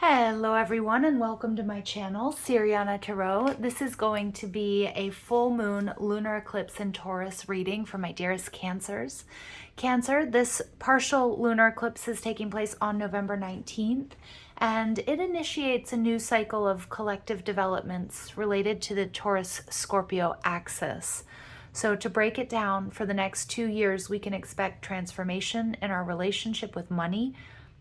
Hello everyone and welcome to my channel, Siriana Tarot. This is going to be a full moon lunar eclipse in Taurus reading for my dearest Cancers. Cancer, this partial lunar eclipse is taking place on November 19th and it initiates a new cycle of collective developments related to the Taurus-Scorpio axis. So to break it down, for the next 2 years, we can expect transformation in our relationship with money,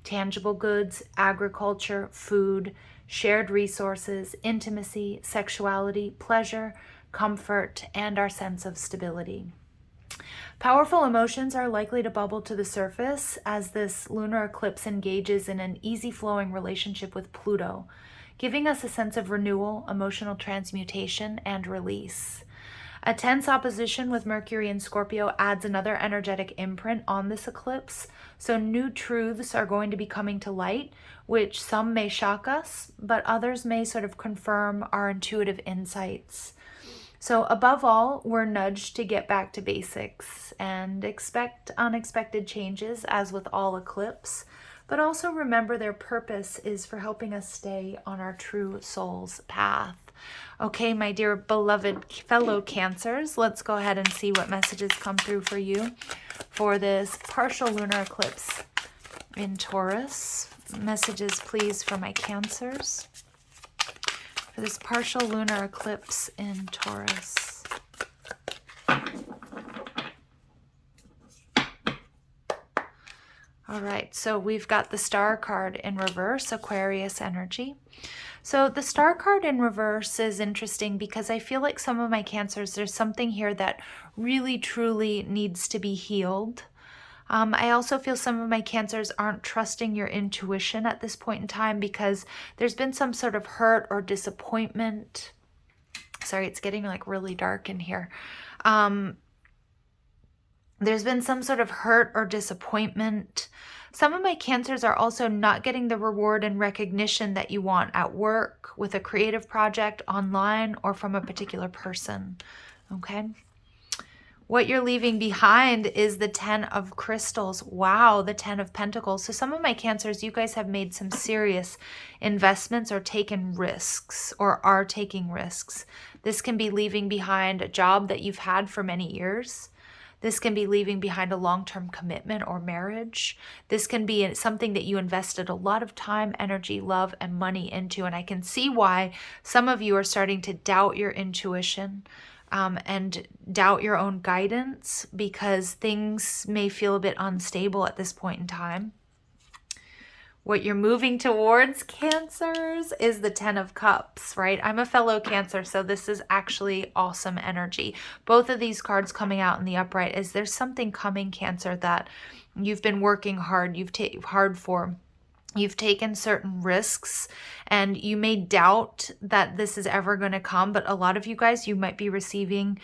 tangible goods, agriculture, food, shared resources, intimacy, sexuality, pleasure, comfort, and our sense of stability. Powerful emotions are likely to bubble to the surface as this lunar eclipse engages in an easy-flowing relationship with Pluto, giving us a sense of renewal, emotional transmutation, and release. A tense opposition with Mercury in Scorpio adds another energetic imprint on this eclipse, so new truths are going to be coming to light, which some may shock us, but others may sort of confirm our intuitive insights. So above all, we're nudged to get back to basics and expect unexpected changes, as with all eclipse, but also remember their purpose is for helping us stay on our true soul's path. Okay, my dear beloved fellow Cancers, let's go ahead and see what messages come through for you for this partial lunar eclipse in Taurus. Messages, please, for my Cancers for this partial lunar eclipse in Taurus. All right, so we've got the Star card in reverse, Aquarius energy. So the Star card in reverse is interesting because I feel like some of my Cancers, there's something here that really, truly needs to be healed. I also feel some of my Cancers aren't trusting your intuition at this point in time because there's been some sort of hurt or disappointment. Sorry, it's getting like really dark in here. There's been some sort of hurt or disappointment. Some of my Cancers are also not getting the reward and recognition that you want at work, with a creative project, online, or from a particular person. Okay? What you're leaving behind is the 10 of Crystals. Wow, the 10 of Pentacles. So some of my Cancers, you guys have made some serious investments or taken risks or are taking risks. This can be leaving behind a job that you've had for many years. This can be leaving behind a long-term commitment or marriage. This can be something that you invested a lot of time, energy, love, and money into. And I can see why some of you are starting to doubt your intuition and doubt your own guidance because things may feel a bit unstable at this point in time. What you're moving towards, Cancers, is the 10 of Cups, right? I'm a fellow Cancer, so this is actually awesome energy. Both of these cards coming out in the upright is there's something coming, Cancer, that you've been working hard, You've taken certain risks and you may doubt that this is ever going to come, but a lot of you guys, you might be receiving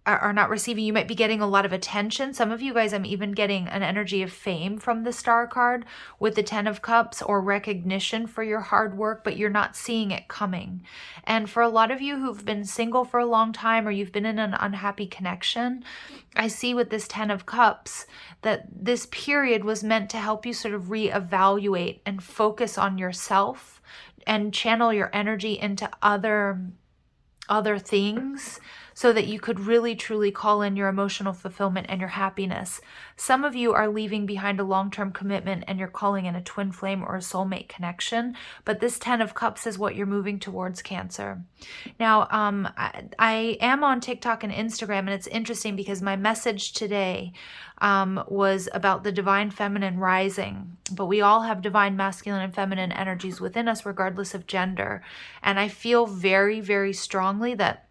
are not receiving, you might be getting a lot of attention. Some of you guys, I'm even getting an energy of fame from the Star card with the 10 of Cups, or recognition for your hard work, but you're not seeing it coming. And for a lot of you who've been single for a long time, or you've been in an unhappy connection, I see with this 10 of Cups that this period was meant to help you sort of reevaluate and focus on yourself and channel your energy into other things, so that you could really truly call in your emotional fulfillment and your happiness. Some of you are leaving behind a long-term commitment and you're calling in a twin flame or a soulmate connection, but this 10 of Cups is what you're moving towards, Cancer. Now, I am on TikTok and Instagram, and it's interesting because my message today was about the divine feminine rising, but we all have divine masculine and feminine energies within us regardless of gender. And I feel very, very strongly that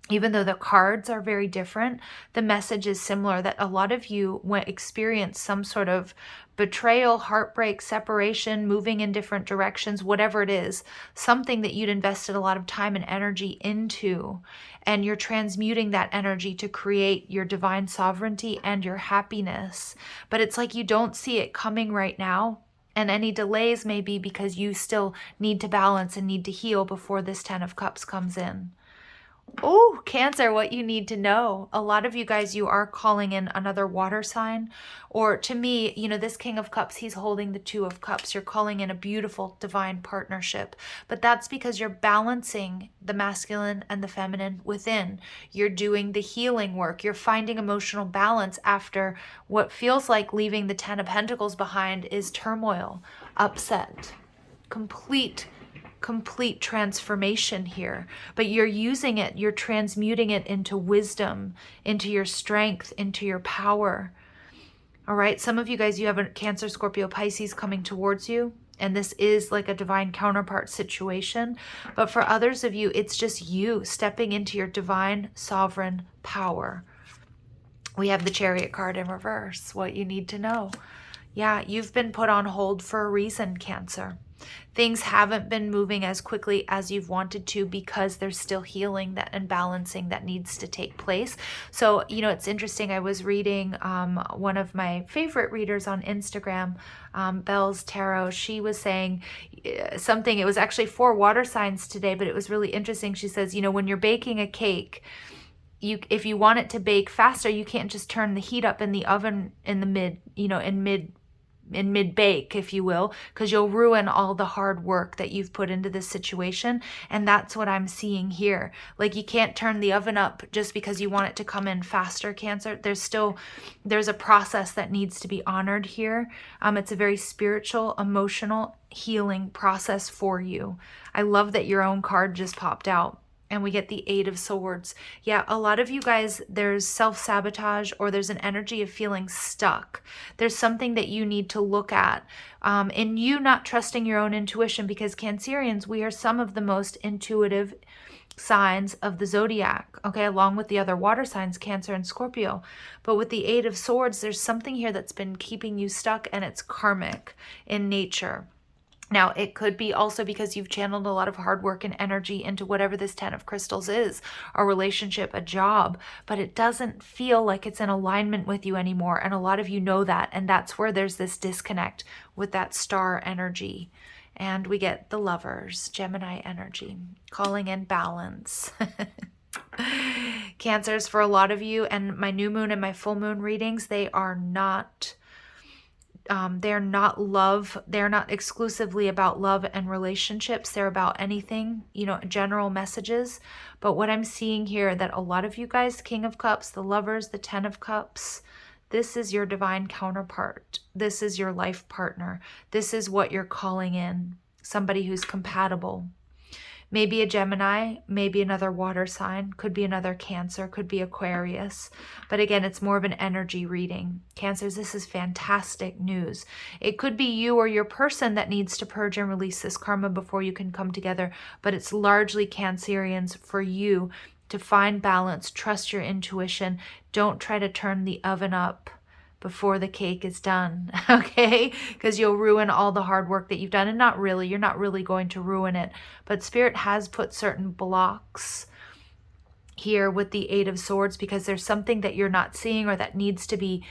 even though the cards are very different, the message is similar, that a lot of you experience some sort of betrayal, heartbreak, separation, moving in different directions, whatever it is, something that you'd invested a lot of time and energy into, and you're transmuting that energy to create your divine sovereignty and your happiness. But it's like you don't see it coming right now. And any delays may be because you still need to balance and need to heal before this 10 of Cups comes in. Oh, Cancer, what you need to know. A lot of you guys, you are calling in another water sign. Or to me, you know, this King of Cups, he's holding the Two of Cups. You're calling in a beautiful divine partnership. But that's because you're balancing the masculine and the feminine within. You're doing the healing work. You're finding emotional balance after what feels like leaving the Ten of Pentacles behind is turmoil, upset, complete transformation here, but you're using it, you're transmuting it into wisdom, into your strength, into your power. All right, some of you guys, you have a Cancer, Scorpio, Pisces coming towards you, and this is like a divine counterpart situation. But for others of you, it's just you stepping into your divine sovereign power. We have the Chariot card in reverse, what you need to know. Yeah, you've been put on hold for a reason, Cancer. Things haven't been moving as quickly as you've wanted to because there's still healing that and balancing that needs to take place. So, you know, it's interesting. I was reading one of my favorite readers on Instagram, Belle's Tarot. She was saying something. It was actually 4 water signs today, but it was really interesting. She says, you know, when you're baking a cake, if you want it to bake faster, you can't just turn the heat up in the oven in the mid bake, if you will, because you'll ruin all the hard work that you've put into this situation. And that's what I'm seeing here. Like, you can't turn the oven up just because you want it to come in faster, Cancer. There's a process that needs to be honored here. It's a very spiritual, emotional healing process for you. I love that your own card just popped out. And we get the 8 of Swords. Yeah, a lot of you guys, there's self-sabotage, or there's an energy of feeling stuck. There's something that you need to look at. And you not trusting your own intuition, because Cancerians, we are some of the most intuitive signs of the zodiac, okay, along with the other water signs, Cancer and Scorpio. But with the 8 of Swords, there's something here that's been keeping you stuck, and it's karmic in nature. Now, it could be also because you've channeled a lot of hard work and energy into whatever this 10 of Crystals is, a relationship, a job, but it doesn't feel like it's in alignment with you anymore. And a lot of you know that. And that's where there's this disconnect with that star energy. And we get the Lovers, Gemini energy, calling in balance. Cancers, for a lot of you, and my new moon and my full moon readings, they are not... they're not love. They're not exclusively about love and relationships. They're about anything, you know, general messages. But what I'm seeing here, that a lot of you guys, King of Cups, the Lovers, the 10 of Cups, this is your divine counterpart. This is your life partner. This is what you're calling in. Somebody who's compatible. Maybe a Gemini, maybe another water sign, could be another Cancer, could be Aquarius. But again, it's more of an energy reading. Cancers, this is fantastic news. It could be you or your person that needs to purge and release this karma before you can come together. But it's largely Cancerians for you to find balance, trust your intuition. Don't try to turn the oven up before the cake is done, okay? Because you'll ruin all the hard work that you've done. And not really, you're not really going to ruin it. But Spirit has put certain blocks here with the 8 of Swords, because there's something that you're not seeing, or that needs to be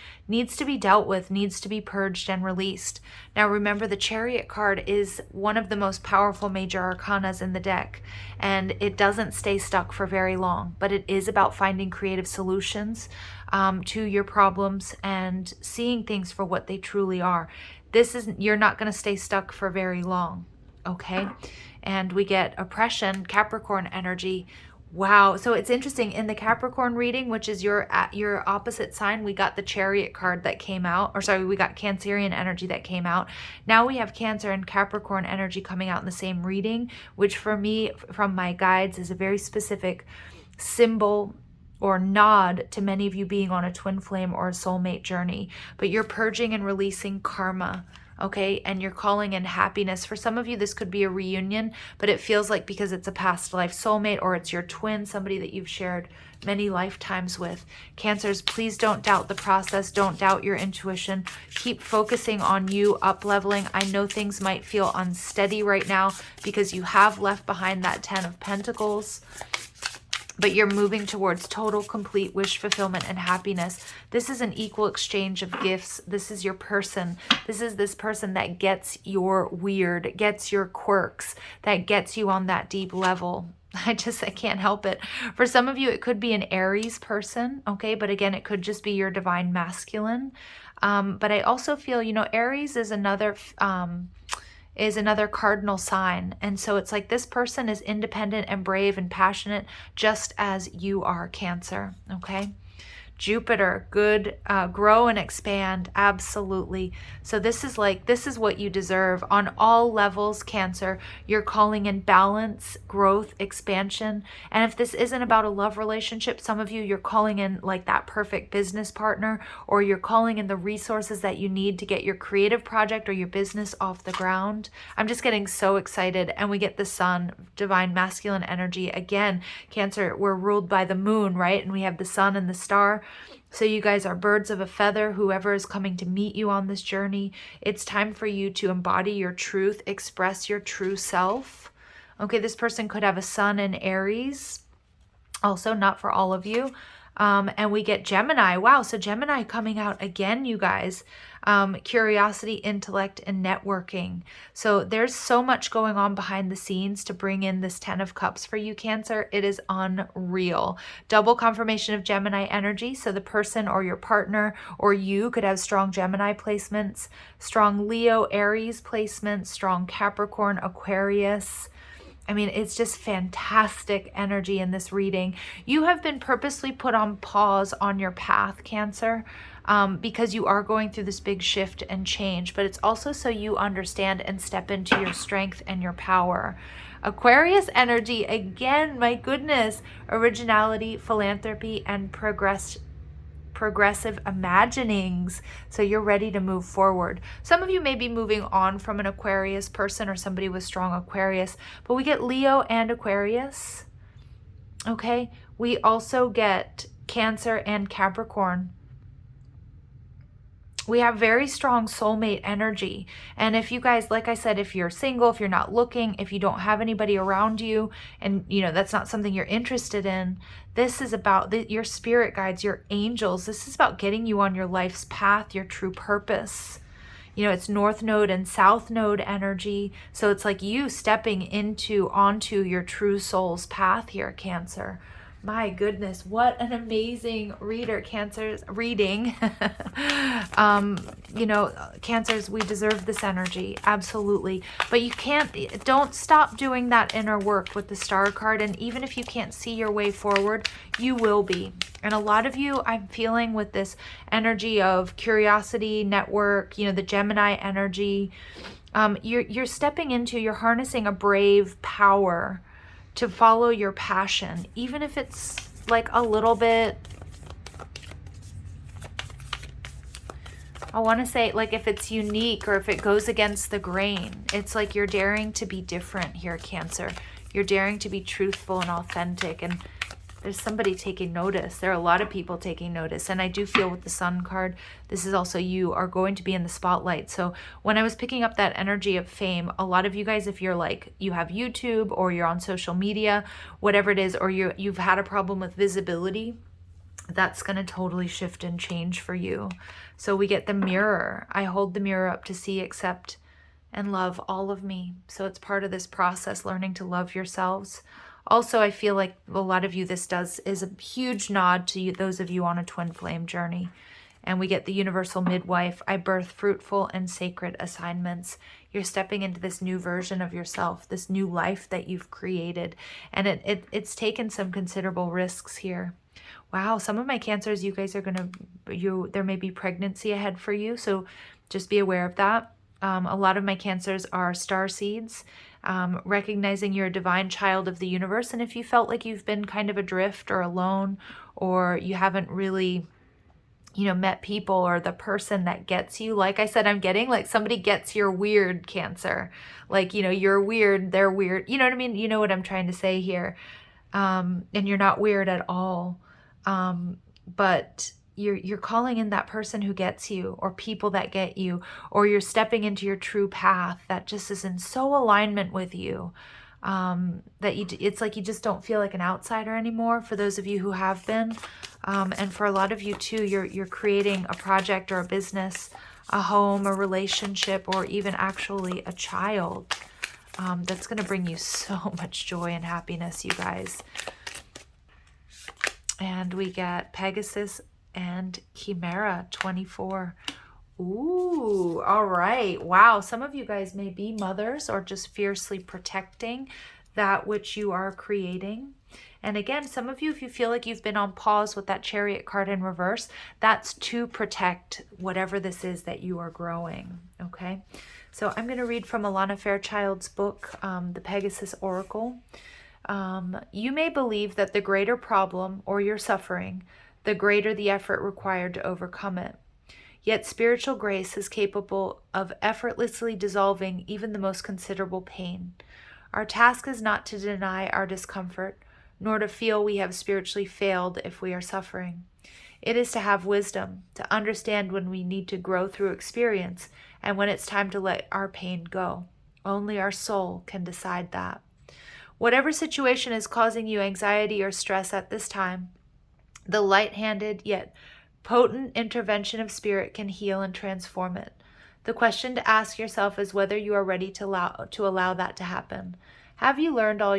dealt with, needs to be purged and released. Now remember, the Chariot card is one of the most powerful major arcanas in the deck, and it doesn't stay stuck for very long, but it is about finding creative solutions to your problems and seeing things for what they truly are. You're not going to stay stuck for very long, okay? And we get oppression, Capricorn energy. Wow. So it's interesting, in the Capricorn reading, which is your opposite sign, we got the Chariot card that came out, or sorry, we got Cancerian energy that came out. Now we have Cancer and Capricorn energy coming out in the same reading, which for me, from my guides, is a very specific symbol or nod to many of you being on a twin flame or a soulmate journey. But you're purging and releasing karma, okay? And you're calling in happiness. For some of you, this could be a reunion, but it feels like because it's a past life soulmate, or it's your twin, somebody that you've shared many lifetimes with. Cancers, please don't doubt the process. Don't doubt your intuition. Keep focusing on you up-leveling. I know things might feel unsteady right now because you have left behind that 10 of Pentacles, but you're moving towards total, complete wish fulfillment and happiness. This is an equal exchange of gifts. This is your person. This is this person that gets your weird, gets your quirks, that gets you on that deep level, I can't help it. For some of you, it could be an Aries person, okay? But again, it could just be your divine masculine. But I also feel, you know, Aries is another cardinal sign. And so it's like this person is independent and brave and passionate, just as you are, Cancer, okay? Jupiter, good, grow and expand, absolutely. So this is what you deserve on all levels, Cancer. You're calling in balance, growth, expansion. And if this isn't about a love relationship, some of you, you're calling in like that perfect business partner, or you're calling in the resources that you need to get your creative project or your business off the ground. I'm just getting so excited. And we get the sun, divine masculine energy. Again, Cancer, we're ruled by the moon, right? And we have the sun and the star. So you guys are birds of a feather, whoever is coming to meet you on this journey. It's time for you to embody your truth, express your true self. Okay, this person could have a sun in Aries. Also, not for all of you. And we get Gemini. Wow, so Gemini coming out again, you guys. Curiosity, intellect, and networking. So there's so much going on behind the scenes to bring in this 10 of Cups for you, Cancer. It is unreal. Double confirmation of Gemini energy. So the person or your partner or you could have strong Gemini placements, strong Leo, Aries placements, strong Capricorn, Aquarius. I mean, it's just fantastic energy in this reading. You have been purposely put on pause on your path, Cancer, because you are going through this big shift and change, but it's also so you understand and step into your strength and your power. Aquarius energy, again, my goodness, originality, philanthropy, and progressive imaginings. So you're ready to move forward. Some of you may be moving on from an Aquarius person or somebody with strong Aquarius, but we get Leo and Aquarius. Okay, we also get Cancer and Capricorn. We have very strong soulmate energy. And if you guys, like I said, if you're single, if you're not looking, if you don't have anybody around you, and you know that's not something you're interested in, this is about your spirit guides, your angels. This is about getting you on your life's path, your true purpose. You know, it's North Node and South Node energy. So it's like you stepping onto your true soul's path here, Cancer. My goodness, what an amazing Cancer's reading. You know, Cancers, we deserve this energy, absolutely. But don't stop doing that inner work with the Star card. And even if you can't see your way forward, you will be. And a lot of you, I'm feeling with this energy of curiosity, network, you know, the Gemini energy, you're stepping into, you're harnessing a brave power to follow your passion, even if it's like a little bit, I want to say, like if it's unique or if it goes against the grain. It's like you're daring to be different here, Cancer. You're daring to be truthful and authentic. And there's somebody taking notice. There are a lot of people taking notice. And I do feel with the Sun card, this is also you are going to be in the spotlight. So when I was picking up that energy of fame, a lot of you guys, if you're like, you have YouTube or you're on social media, whatever it is, or you've had a problem with visibility, that's going to totally shift and change for you. So we get the mirror. I hold the mirror up to see, accept, and love all of me. So it's part of this process, learning to love yourselves. Also, I feel like a lot of you, this is a huge nod to you, those of you on a twin flame journey. And we get the universal midwife. I birth fruitful and sacred assignments. You're stepping into this new version of yourself, this new life that you've created. And it's taken some considerable risks here. Wow, some of my Cancers, you guys are there may be pregnancy ahead for you. So just be aware of that. A lot of my Cancers are star seeds. Recognizing you're a divine child of the universe. And if you felt like you've been kind of adrift or alone, or you haven't really, you know, met people or the person that gets you, like I said, I'm getting like somebody gets your weird, Cancer. Like, you know, you're weird, they're weird. You know what I mean? You know what I'm trying to say here. And you're not weird at all. But you're calling in that person who gets you, or people that get you, or you're stepping into your true path that just is in so alignment with you, it's like you just don't feel like an outsider anymore, for those of you who have been. And for a lot of you too, you're creating a project or a business, a home, a relationship, or even actually a child. That's going to bring you so much joy and happiness, you guys. And we get Pegasus and Chimera 24. Ooh, all right. Wow. Some of you guys may be mothers or just fiercely protecting that which you are creating. And again, some of you, if you feel like you've been on pause with that Chariot card in reverse, that's to protect whatever this is that you are growing. Okay. So I'm going to read from Alana Fairchild's book, The Pegasus Oracle. You may believe that the greater problem or your suffering, the greater the effort required to overcome it. Yet spiritual grace is capable of effortlessly dissolving even the most considerable pain. Our task is not to deny our discomfort, nor to feel we have spiritually failed if we are suffering. It is to have wisdom, to understand when we need to grow through experience and when it's time to let our pain go. Only our soul can decide that. Whatever situation is causing you anxiety or stress at this time, the light-handed yet potent intervention of spirit can heal and transform it. The question to ask yourself is whether you are ready to allow that to happen. Have you learned all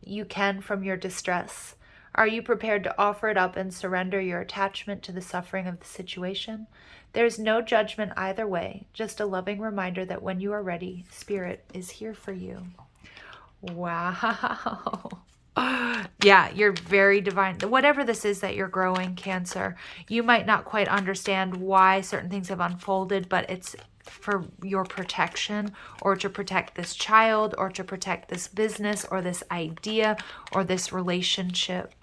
you can from your distress? Are you prepared to offer it up and surrender your attachment to the suffering of the situation? There is no judgment either way, just a loving reminder that when you are ready, Spirit is here for you. Wow. Yeah, you're very divine. Whatever this is that you're growing, Cancer, you might not quite understand why certain things have unfolded, but it's for your protection, or to protect this child, or to protect this business, or this idea, or this relationship.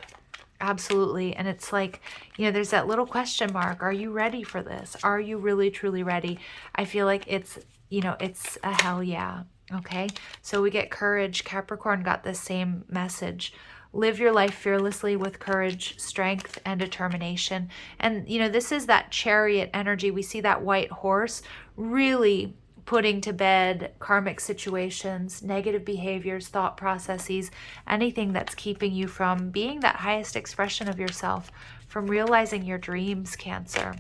Absolutely. And it's like, there's that little question mark. Are you ready for this? Are you really, truly ready? I feel like it's, it's a hell yeah. Okay, so we get courage. Capricorn got the same message. Live your life fearlessly with courage, strength, and determination. And, this is that Chariot energy. We see that white horse really putting to bed karmic situations, negative behaviors, thought processes, anything that's keeping you from being that highest expression of yourself, from realizing your dreams, Cancer.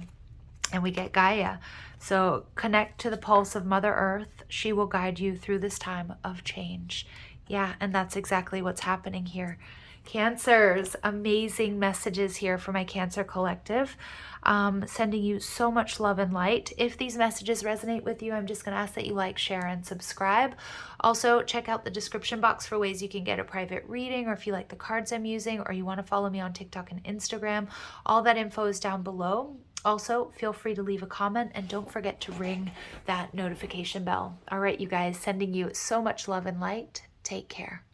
And we get Gaia. So connect to the pulse of Mother Earth. She will guide you through this time of change. Yeah, and that's exactly what's happening here. Cancers, amazing messages here for my Cancer collective. Sending you so much love and light. If these messages resonate with you, I'm just going to ask that you like, share, and subscribe. Also, check out the description box for ways you can get a private reading, or if you like the cards I'm using, or you want to follow me on TikTok and Instagram. All that info is down below. Also, feel free to leave a comment, and don't forget to ring that notification bell. All right, you guys, sending you so much love and light. Take care.